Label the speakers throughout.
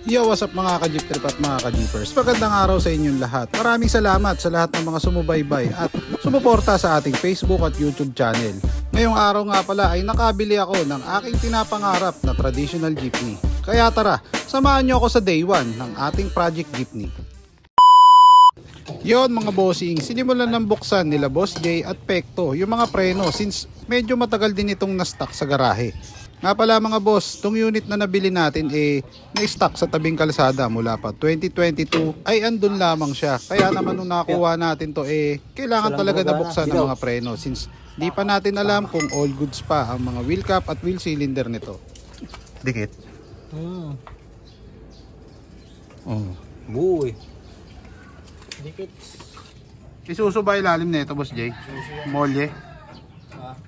Speaker 1: Yo, what's up mga ka-jeep trip at mga ka-jeepers? Magandang araw sa inyong lahat. Maraming salamat sa lahat ng mga sumubaybay at sumuporta sa ating Facebook at YouTube channel. Ngayong araw nga pala ay nakabili ako ng aking pinapangarap na traditional jeepney. Kaya tara, samahan nyo ako sa day 1 ng ating project jeepney. Yon mga bossing, sinimulan ng buksan nila Boss J at Pekto yung mga preno since medyo matagal din itong na-stock sa garahe. Nga pala mga boss, tong unit na nabili natin na-stock sa tabing kalsada mula pa 2022 ay andun lamang siya. Kaya naman nung nakuha natin to kailangan talaga na buksan ng mga preno since di pa natin alam kung all goods pa ang mga wheel cap at wheel cylinder nito. Dikit.
Speaker 2: Buoy. Dikit.
Speaker 1: Isuso ba ilalim nito Boss J? Molye?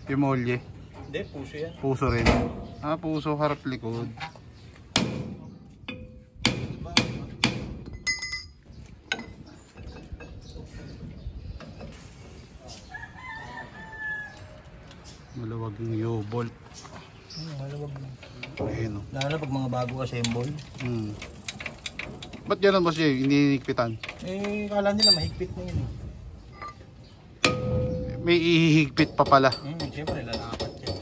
Speaker 1: Yung molye?
Speaker 2: Hindi, puso yan.
Speaker 1: Puso rin. Puso, harap, likod. Malawag yung U-bolt.
Speaker 2: Malawag.
Speaker 1: Ayun o.
Speaker 2: Lalo pag mga bago assemble.
Speaker 1: Ba't gano'n Boss J? Hindi higpitan?
Speaker 2: Kala nila mahigpit na yun.
Speaker 1: May ihigpit pa pala.
Speaker 2: Siyempre lalapat yan.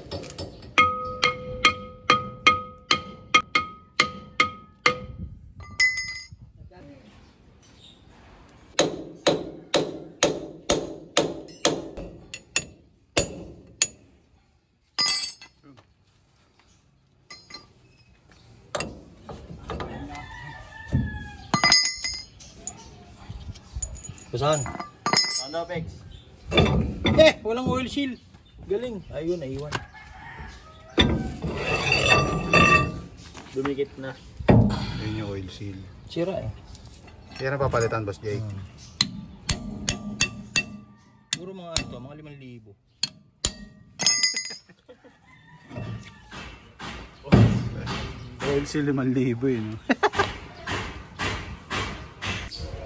Speaker 2: Saan? Saan daw, Pex? Walang oil seal. Galing. Ayun, naiwan. Dumikit na.
Speaker 1: Ayun yung oil seal.
Speaker 2: Sira
Speaker 1: Kaya napapalitan Boss J.
Speaker 2: Puro mga ito, mga 5,000.
Speaker 1: Oil seal 5,000 no?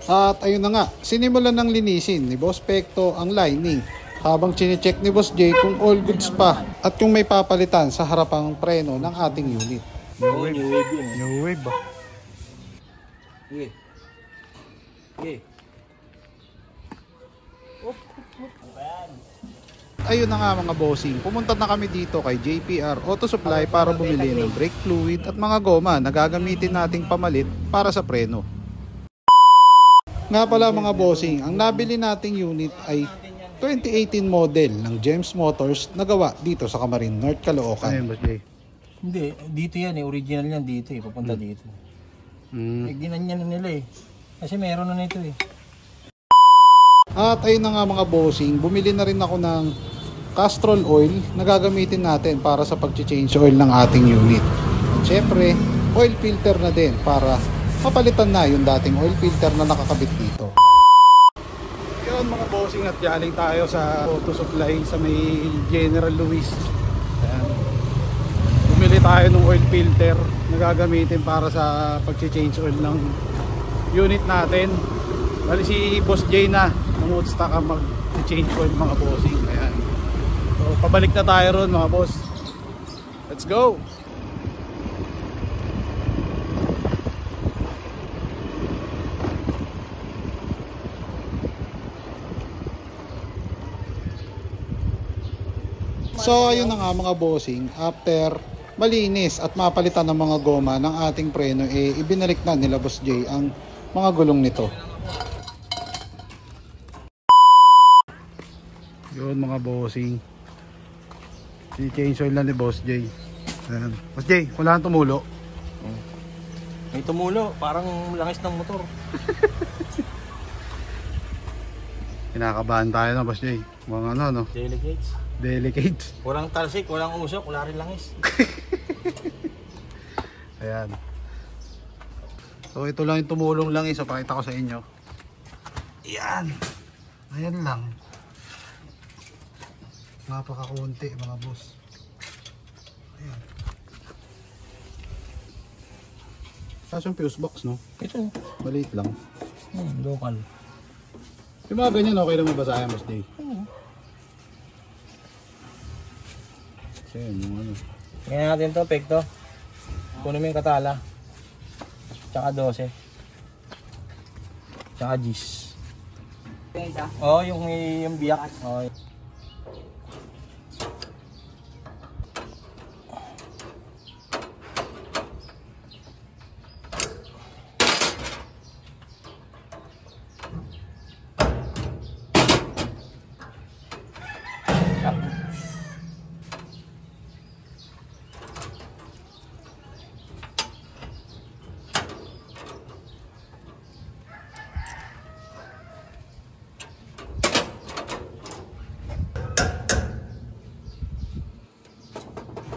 Speaker 1: At ayun na nga, sinimulan ng linisin ni Boss Pekto ang lining habang chinecheck ni Boss J kung all goods pa at kung may papalitan sa harapang preno ng ating unit.
Speaker 2: New wave yun.
Speaker 1: New wave ba? Ayun na nga mga bossing, pumunta na kami dito kay JPR Auto Supply para bumili ng brake fluid at mga goma na gagamitin nating pamalit para sa preno. Nga pala mga bossing, ang nabili nating unit ay 2018 model ng James Motors na gawa dito sa Camarin North, Caloocan. Ayun, Boss J.
Speaker 2: Hindi, dito yan original yan dito papunta dito. Ginanyan na nila kasi meron na nito
Speaker 1: At ayun na nga mga bossing, bumili na rin ako ng Castrol oil na gagamitin natin para sa pag-change oil ng ating unit. At syempre, oil filter na din para mapalitan na yung dating oil filter na nakakabit dito. Yun mga bossing, at galing tayo sa auto supply sa may General Luis. Ayan. Bumili tayo ng oil filter na gagamitin para sa pag-change oil ng unit natin. Bali si Boss J na nangutsta ka mag-change oil mga bossing. Ayan. So pabalik na tayo ron mga boss. Let's go! So ayun na nga mga bossing, after malinis at mapalitan ng mga goma ng ating preno ibinalik na nila Boss J ang mga gulong nito. Yun mga bossing, i-change oil na ni Boss J. Ayan. Boss J, wala nang tumulo.
Speaker 2: May tumulo, parang langis ng motor.
Speaker 1: Kinakabahan tayo na Boss J. Mga ano no? Delicate.
Speaker 2: Walang talsik, walang usok, wala rin langis.
Speaker 1: Ayan. So ito lang yung tumulong lang so pakita ko sa inyo. Ayan. Ayan lang. Napakakunti mga boss. Ayan. Tapos yung fuse box no?
Speaker 2: Ito.
Speaker 1: Maliit lang.
Speaker 2: Local.
Speaker 1: Yung mga ganyan okay lang mabasahin Boss J. Ayan yung ano.
Speaker 2: Ngayon natin to, Pekto. Kunin mo yung katala. Tsaka 12. Tsaka G's.
Speaker 3: Yung isa?
Speaker 2: Oo, yung biyak. Oo.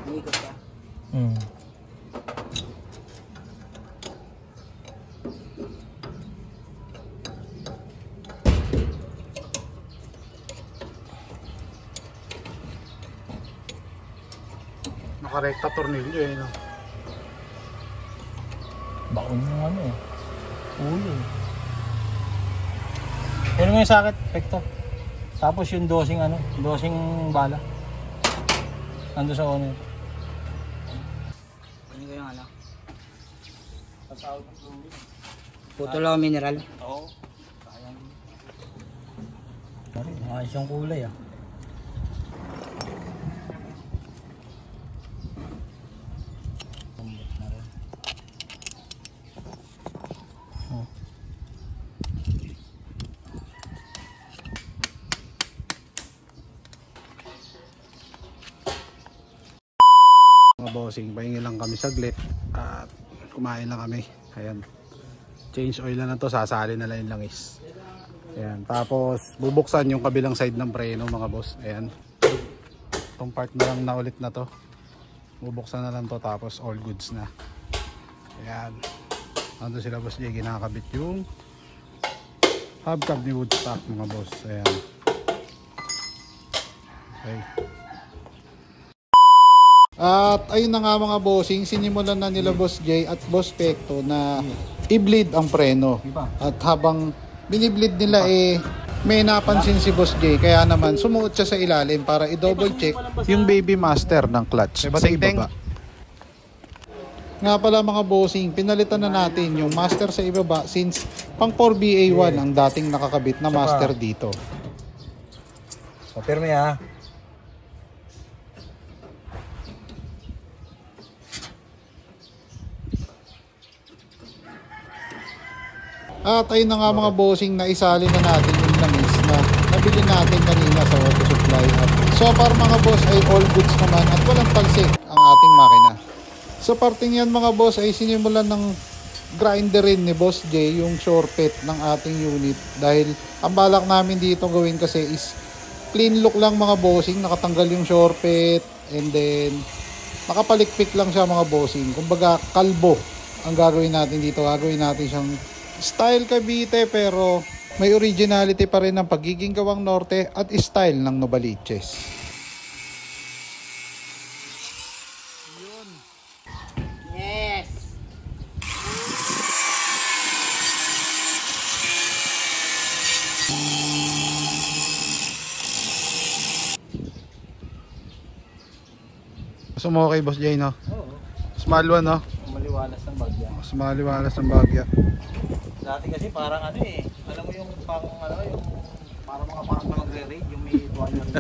Speaker 3: Umiikot ka.
Speaker 1: Nakarekta tornilyo eh, no?
Speaker 2: Baon yung ano eh. Ulo eh. Ano mo yung sakit, Pekto? Tapos yung dosing ano, dosing bala. Ando sa owner.
Speaker 3: Ano ko yung ano?
Speaker 2: Pasawag ng fluid.
Speaker 3: Putol ako mineral.
Speaker 2: Oo. Sayang.
Speaker 3: Ayos yung kulay ah.
Speaker 1: Mga bossing, pahingi lang kami saglit at kumain lang kami. Ayan, change oil na to, sasali na lang yung langis. Ayan, tapos bubuksan yung kabilang side ng preno mga boss. Ayan, itong part na lang na ulit na to, bubuksan na lang to, tapos all goods na. Ayan, nandun sila boss Jay, kinakabit yung hubcap ni Woodstock mga boss. Ayan, okay. At ayun na nga mga bossing, sinimulan na nila Boss Jay at Boss Pekto na i-bleed ang preno. At habang binibleed nila may napansin si Boss Jay, kaya naman sumuot siya sa ilalim para i-double check yung baby master ng clutch sa ibaba. Nga pala mga bossing, pinalitan na natin yung master sa ibaba since pang 4BA1 ang dating nakakabit na master dito.
Speaker 2: So, pirme ha.
Speaker 1: At ayun na nga mga bossing, na isali na natin yung langis na nabili natin kanina sa auto supply. At so far mga boss ay all goods naman at walang talsik ang ating makina. Sa parting yan mga boss ay sinimulan ng grinderin ni Boss J yung shortcut ng ating unit. Dahil ang balak namin dito gawin kasi is clean look lang mga bossing, nakatanggal yung shortcut and then nakapalikpik lang siya mga bossing. Kumbaga kalbo ang gagawin natin dito. Gagawin natin siyang style Cavite pero may originality pa rin ng pagiging gawang norte at style ng Novaliches.
Speaker 3: Yes!
Speaker 1: So mo okay Boss Jay no?
Speaker 2: Oo.
Speaker 1: Small one no?
Speaker 2: Maliwalas ng bagya.
Speaker 1: Mas maliwalas ng bagya.
Speaker 2: Dati kasi parang ano eh, alam mo yung pang ano yung parang mga parang nagre-raid yung may tuwalya rin.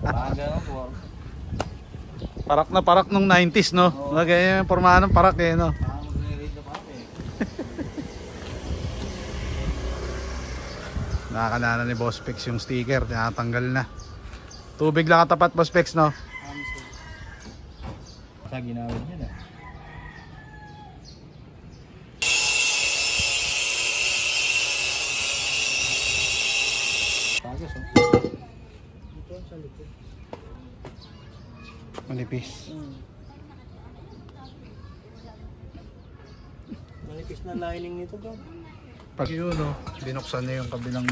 Speaker 2: Parang gano'n po.
Speaker 1: Parak nung 90s no? Lagay yung pormahan ng parak eh no?
Speaker 2: Parang nagre-raid na parang eh.
Speaker 1: Nakakalala ni Boss Pex yung sticker, tinatanggal na. Tubig lang katapat Boss Pex no?
Speaker 2: Sa ginawin niya na. Tagas oh. Ito sa likod.
Speaker 1: Manipis.
Speaker 2: Manipis na lining nito daw.
Speaker 1: Pag yun no, binuksan na yung kabilang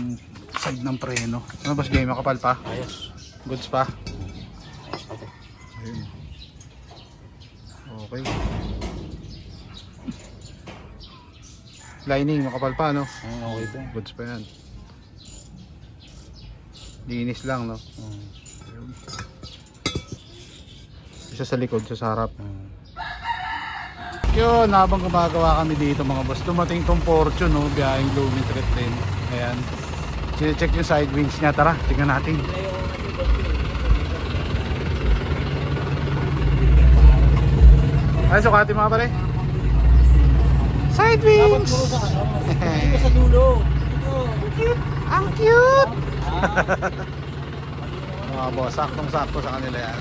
Speaker 1: side ng preno. Ano Boss Jay, makapal pa?
Speaker 2: Ayos.
Speaker 1: Goods pa?
Speaker 2: Ayos pati.
Speaker 1: Ayun. Okay. Lining, makapal pa no?
Speaker 2: Okay ito.
Speaker 1: Goods pa yan. Linis lang no? Ayun. Isa sa likod, isa sa harap. Yun, habang gumagawa kami dito mga boss, dumating tong Fortune, no, biyaheng Lumitrip din. Ayan. Check yung side winch niya. Tara, tingnan natin. Ay, sukatin mga pare. Side winch!
Speaker 2: Dito sa dulo.
Speaker 1: Cute! Ang cute! Mga boss, saktong-sakto sa kanila yan.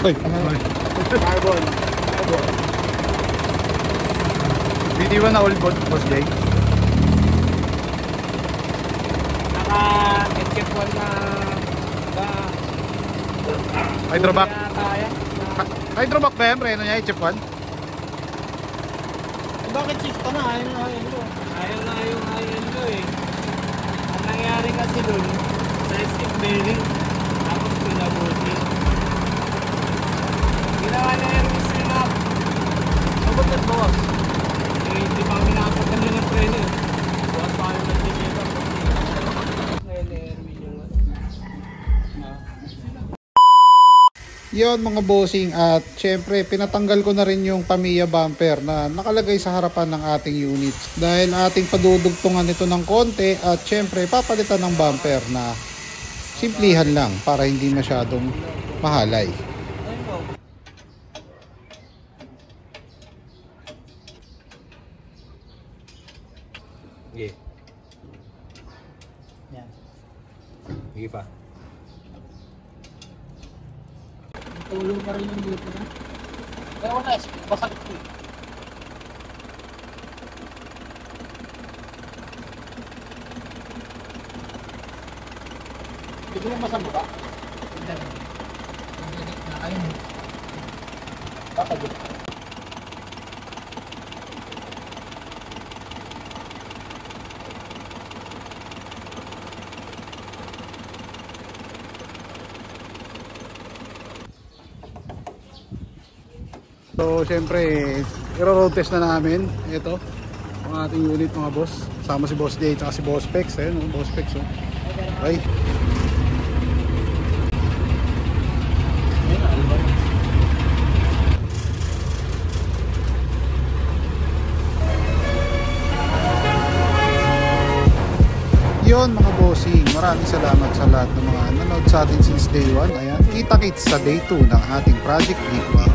Speaker 1: Ay,
Speaker 2: Carbon.
Speaker 1: BD1 na all boss Jay.
Speaker 3: Naka-HF1 na ba?
Speaker 1: Hydrovac.
Speaker 3: Kaya?
Speaker 1: Hydrovac ba yan? Preno niya, HF1?
Speaker 2: Bakit shift ka na? Ayaw na ayaw mo.
Speaker 3: Ayaw na yung ayaw ko eh. Ang nangyari kasi dun, sa stick bearing, tapos pinabuti. Ginawa na yung snap.
Speaker 2: Abot at bawas.
Speaker 3: Eh, hindi pa kami nakapagkano ng preno eh. Bukas pa kami nag-deliver. Ngayon na Erwin yung
Speaker 1: Yon mga bossing, at syempre pinatanggal ko na rin yung Tamiya bumper na nakalagay sa harapan ng ating units dahil ating padudugtungan ito ng konti at syempre papalitan ng bumper na simplihan lang para hindi masyadong mahalay.
Speaker 2: Sige.
Speaker 3: Yan.
Speaker 2: Sige pa.
Speaker 3: Tulong pa rin yung dito na.
Speaker 2: Kaya wala, basag ito. Hindi ko lang masang ba?
Speaker 3: Ayun.
Speaker 2: Basag ito.
Speaker 1: So syempre i-road test na namin ito ang ating unit mga boss, sama si Boss Day at si Boss Pex. Ayun, Boss Pex, oh. Okay. Yun mga bossing, maraming salamat sa lahat ng mga nanood sa atin since day 1. Ayan, kita-kits sa day 2 ng ating Project Big Bang.